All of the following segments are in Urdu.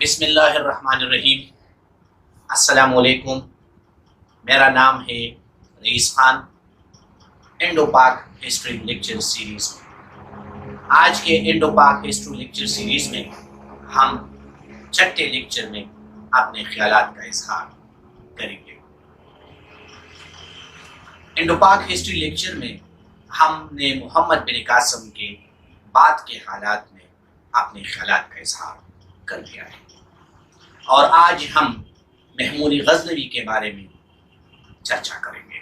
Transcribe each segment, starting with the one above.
بسم اللہ الرحمن الرحیم۔ السلام علیکم، میرا نام ہے رئیس خان۔ انڈو پاک ہسٹری لیکچر سیریز میں آج کے انڈو پاک ہسٹری لیکچر سیریز میں ہم چھٹے لیکچر میں اپنے خیالات کا اظہار کریں گے۔ انڈو پاک ہسٹری لیکچر میں ہم نے محمد بن قاسم کے بعد کے حالات میں اپنے خیالات کا اظہار کر دیا ہے، اور آج ہم محمود غزنوی کے بارے میں چرچا کریں گے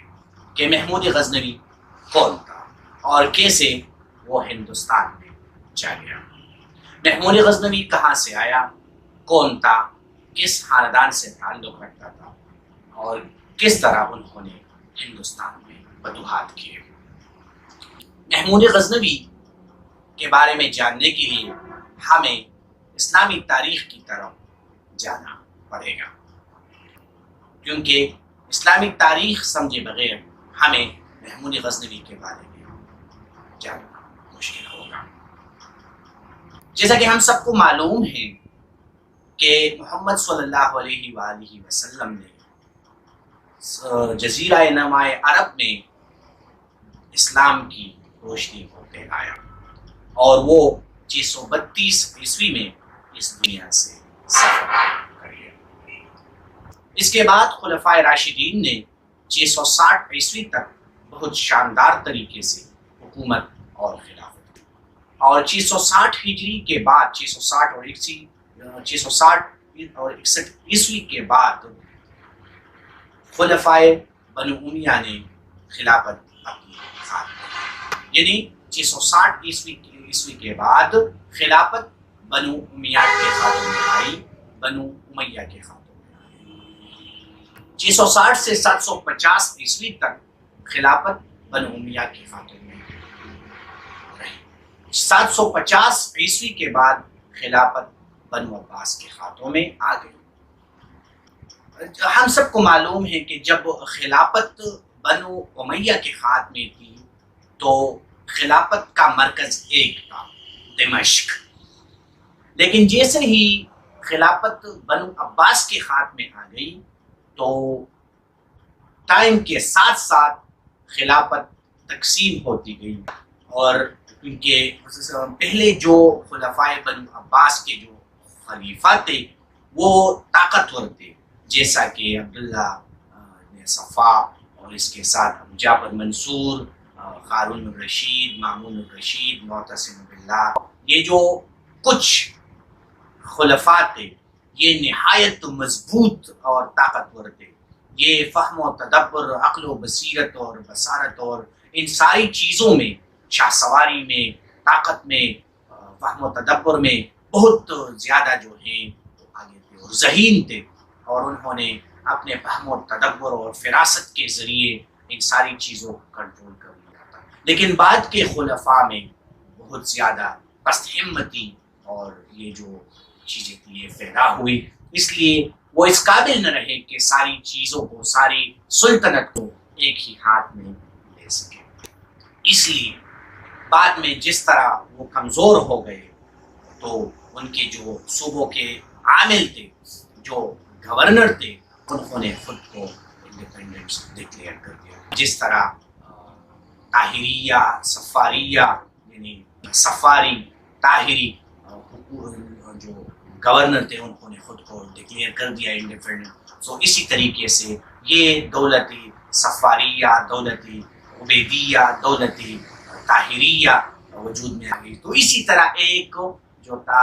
کہ محمود غزنوی کون تھا اور کیسے وہ ہندوستان میں جا گیا۔ محمود غزنوی کہاں سے آیا، کون تھا، کس خاندان سے تعلق رکھتا تھا، اور کس طرح انہوں نے ہندوستان میں فتوحات کیے۔ محمود غزنوی کے بارے میں جاننے کے لیے ہمیں اسلامی تاریخ کی طرف جانا پڑے گا، کیونکہ اسلامی تاریخ سمجھے بغیر ہمیں محمود غزنوی کے بارے میں جاننا مشکل ہوگا۔ جیسا کہ ہم سب کو معلوم ہے کہ محمد صلی اللہ علیہ وآلہ وسلم نے جزیرہ نما عرب میں اسلام کی روشنی کو پھیلایا، اور وہ 632 عیسوی میں اس دنیا سے سفر کر گیا۔ اس کے بعد خلفائے راشدین نے 660 عیسوی تک بہت شاندار طریقے سے حکومت اور خلافت کی، اور 660 ہجری کے بعد 660 اور 61 عیسوی کے بعد خلفائے بنو امیہ نے خلافت اپنی ہاتھ میں، یعنی 660 عیسوی کے بعد خلافت بنو امیہ کے ہاتھوں میں آئی، بنو امیہ کے ہاتھوں میں آئی۔ 660 سے 750 عیسوی تک خلافت بنو امیہ کے ہاتھوں میں رہی۔ 750 عیسوی کے بعد خلافت بنو عباس کے ہاتھوں میں آ گئی۔ ہم سب کو معلوم ہے کہ جب خلافت بنو امیہ کے ہاتھ میں تھی تو خلافت کا مرکز ایک تھا، دمشق، لیکن جیسے ہی خلافت بنو عباس کے ہاتھ میں آ گئی تو ٹائم کے ساتھ ساتھ خلافت تقسیم ہوتی گئی، اور کیونکہ پہلے جو خلفائے بنو عباس کے جو خلیفہ تھے وہ طاقتور تھے، جیسا کہ عبداللہ بن صفا، اور اس کے ساتھ ابو جعفر منصور، ہارون الرشید، مامون الرشید، معتصم باللہ، یہ جو کچھ خلفاء تھے یہ نہایت مضبوط اور طاقتور تھے۔ یہ فہم و تدبر، عقل و بصیرت اور بصارت اور ان ساری چیزوں میں، شاہ سواری میں، طاقت میں، فہم و تدبر میں بہت زیادہ جو ہیں آگے تھے اور ذہین تھے، اور انہوں نے اپنے فہم و تدبر اور فراست کے ذریعے ان ساری چیزوں کو کنٹرول کر لیا تھا۔ لیکن بعد کے خلفاء میں بہت زیادہ پست ہمتی اور یہ جو چیزیں تھی یہ پیدا ہوئی، اس لیے وہ اس قابل نہ رہے کہ ساری چیزوں کو، ساری سلطنت کو ایک ہی ہاتھ میں لے سکے۔ اس لیے بعد میں جس طرح وہ کمزور ہو گئے تو ان کے جو صوبوں کے عامل تھے، جو گورنر تھے، انہوں نے خود کو انڈیپینڈنس ڈکلیئر کر دیا، جس طرح طاہریہ، صفاریہ، یعنی صفاری، طاہری جو گورنر تھے انہوں نے خود کو ڈکلیئر کر دیا انڈیپینڈنٹ۔ سو اسی طریقے سے یہ دولتی صفاریہ، دولتی عبیدیہ، دولتی طاہریہ وجود میں آ گئی۔ تو اسی طرح ایک جو تھا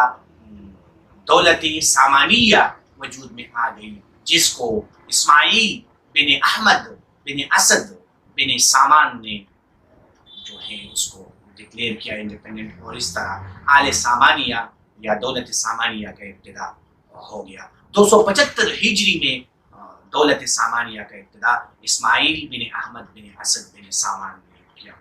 دولتی سامانیہ وجود میں آ گئی، جس کو اسماعیل بن احمد بن اسد بن سامان نے جو ہے اس کو ڈکلیئر کیا انڈیپینڈنٹ، اور اس طرح آل سامانیہ یا دولت سامانیہ کا ابتدا ہو گیا۔ 275 ہجری میں دولت سامانیہ کا ابتدا اسماعیل بن احمد بن اسد بن سامان نے کیا۔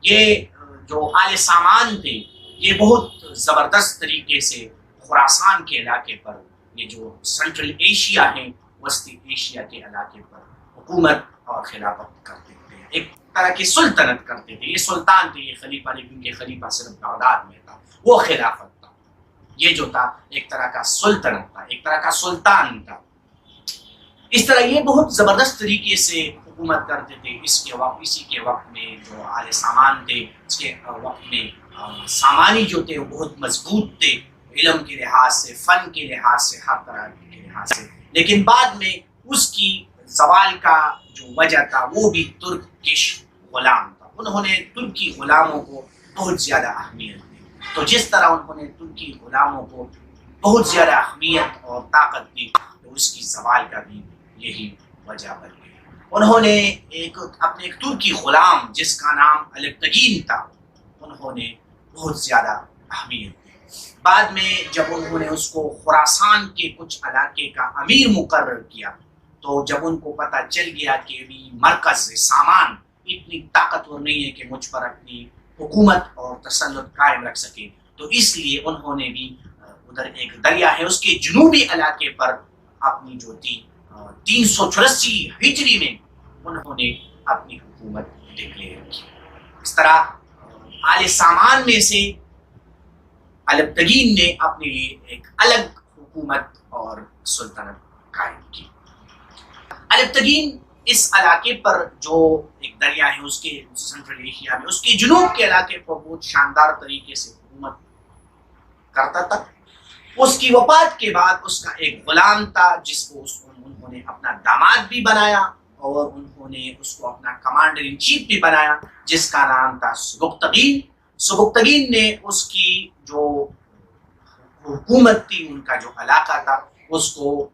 یہ جو آل سامان تھے یہ بہت زبردست طریقے سے خراسان کے علاقے پر، یہ جو سینٹرل ایشیا ہیں، وسطی ایشیا کے علاقے پر حکومت اور خلافت کرتے تھے، ایک طرح کی سلطنت کرتے تھے۔ یہ سلطان تھے، یہ خلیفہ نہیں، کیونکہ خلیفہ صرف بغداد میں تھا، وہ خلافت تھا۔ یہ جو تھا ایک طرح کا سلطنت تھا، ایک طرح کا سلطان تھا۔ اس طرح یہ بہت زبردست طریقے سے حکومت کرتے تھے۔ اسی کے وقت میں جو آل سامان تھے، اس کے وقت میں سامانی جو تھے وہ بہت مضبوط تھے، علم کے لحاظ سے، فن کے لحاظ سے، ہر طرح کے لحاظ سے۔ لیکن بعد میں اس کی زوال کا جو وجہ تھا وہ بھی ترکش غلام تھا۔ انہوں نے ترکی غلاموں کو بہت زیادہ اہمیت دی۔ تو جس طرح انہوں نے ترکی غلاموں کو بہت زیادہ اہمیت اور طاقت دی، تو اس کی زوال کا بھی یہی وجہ بن گئی۔ انہوں نے اپنے ایک ترکی غلام جس کا نام الپتگین تھا، انہوں نے بہت زیادہ اہمیت دی۔ بعد میں جب انہوں نے اس کو خراسان کے کچھ علاقے کا امیر مقرر کیا، تو جب ان کو پتہ چل گیا کہ ابھی مرکز سامان اتنی طاقتور نہیں ہے کہ مجھ پر اپنی حکومت اور تسلط قائم رکھ سکے، تو اس لیے انہوں نے بھی ادھر ایک دریا ہے اس کے جنوبی علاقے پر اپنی جو تھی 384 ہجری میں انہوں نے اپنی حکومت ڈکلیئر کی۔ اس طرح آل سامان میں سے الپتگین نے اپنے لیے ایک الگ حکومت اور سلطنت قائم کی۔ الپتگین اس علاقے پر جو ایک دریا ہے اس کے سنٹرل ایشیا میں، اس کے جنوب کے علاقے پر بہت شاندار طریقے سے حکومت کرتا تھا۔ اس کی وفات کے بعد اس کا ایک غلام تھا جس کو انہوں نے اپنا داماد بھی بنایا اور انہوں نے اس کو اپنا کمانڈر ان چیف بھی بنایا، جس کا نام تھا سبکتگین۔ سبکتگین نے اس کی جو حکومت تھی، ان کا جو علاقہ تھا، اس کو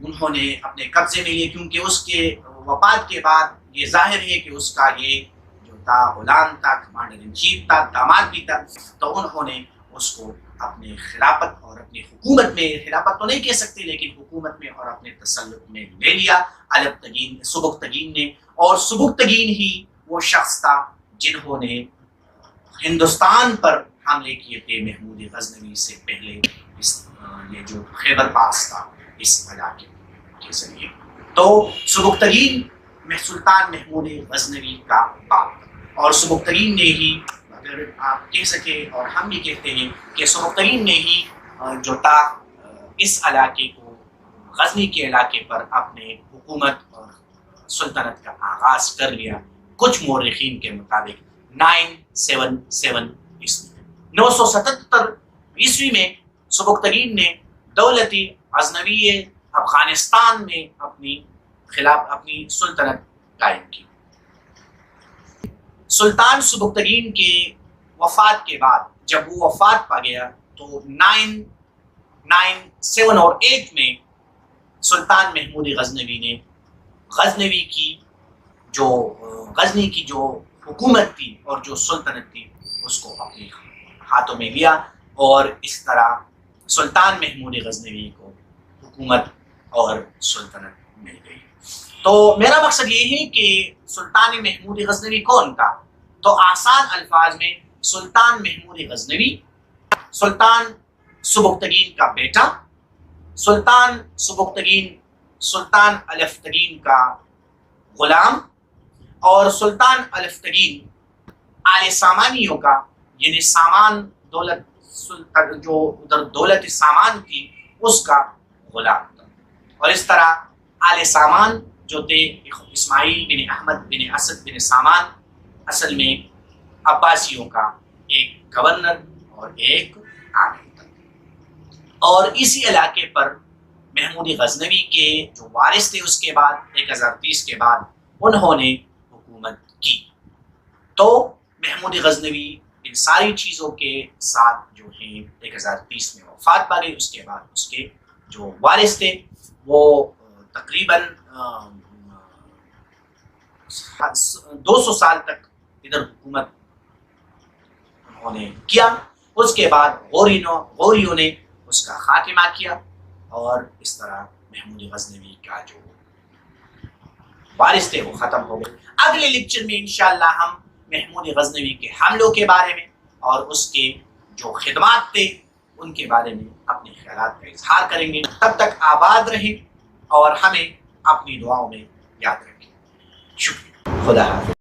انہوں نے اپنے قبضے میں لیا، کیونکہ اس کے وفات کے بعد یہ ظاہر ہے کہ اس کا یہ جو تھا غلام تھا، کمانڈر ان چیف تھا، داماد بھی تھا، تو انہوں نے اس کو اپنے خلافت اور اپنی حکومت میں، خلافت تو نہیں کہہ سکتے لیکن حکومت میں اور اپنے تسلط میں لے لیا سبکتگین نے۔ اور سبکتگین ہی وہ شخص تھا جنہوں نے ہندوستان پر حملے کیے تھے محمود غزنوی سے پہلے، یہ جو خیبر پاس تھا اس علاقے کے ذریعے۔ تو سبکتگین سلطان محمود غزنوی کا باپ، اور سبکتگین نے ہی، اگر آپ کہہ سکیں اور ہم بھی کہتے ہیں کہ سبکتگین نے ہی جو تھا اس علاقے کو، غزنی کے علاقے پر اپنے حکومت اور سلطنت کا آغاز کر لیا، کچھ مورخین کے مطابق 977 عیسوی میں۔ 977 عیسوی میں سبکتگین نے دولت غزنوی افغانستان میں اپنی سلطنت قائم کی۔ سلطان سبکتگین کے وفات کے بعد جب وہ وفات پا گیا تو 997 اور 8 میں سلطان محمود غزنوی نے غزنی کی جو حکومت تھی اور جو سلطنت تھی اس کو اپنے ہاتھوں میں لیا، اور اس طرح سلطان محمود غزنوی کو حکومت اور سلطنت مل گئی۔ تو میرا مقصد یہ ہے کہ سلطان محمود غزنوی کون تھا؟ تو آسان الفاظ میں سلطان محمود غزنوی سلطان سبکتگین کا بیٹا، سلطان سبکتگین سلطان الپتگین کا غلام، اور سلطان الپتگین آل سامانیوں کا، یعنی سامان دولت جو ادھر دولت سامان تھی اس کا غلام تھا۔ اور اس طرح آل سامان جو تھے اسماعیل بن احمد بن اسد بن سامان، اصل میں عباسیوں کا ایک گورنر اور ایک عامل تھا۔ اور اسی علاقے پر محمود غزنوی کے جو وارث تھے اس کے بعد 1030 کے بعد انہوں نے حکومت کی۔ تو محمود غزنوی ان ساری چیزوں کے ساتھ جو ہیں 1030 میں وفات پا گئی۔ اس کے بعد اس کے جو وارث تھے وہ تقریباً 200 سال تک ادھر حکومت انہوں نے کیا۔ اس کے بعد غوریوں نے اس کا خاتمہ کیا، اور اس طرح محمود غزنوی کا جو وارث تھے وہ ختم ہو گئے۔ اگلے لیکچر میں انشاءاللہ ہم محمود غزنوی کے حملوں کے بارے میں اور اس کے جو خدمات تھے ان کے بارے میں اپنے خیالات کا اظہار کریں گے۔ تب تک آباد رہیں اور ہمیں اپنی دعاؤں میں یاد رکھیں۔ شکریہ۔ خدا حافظ۔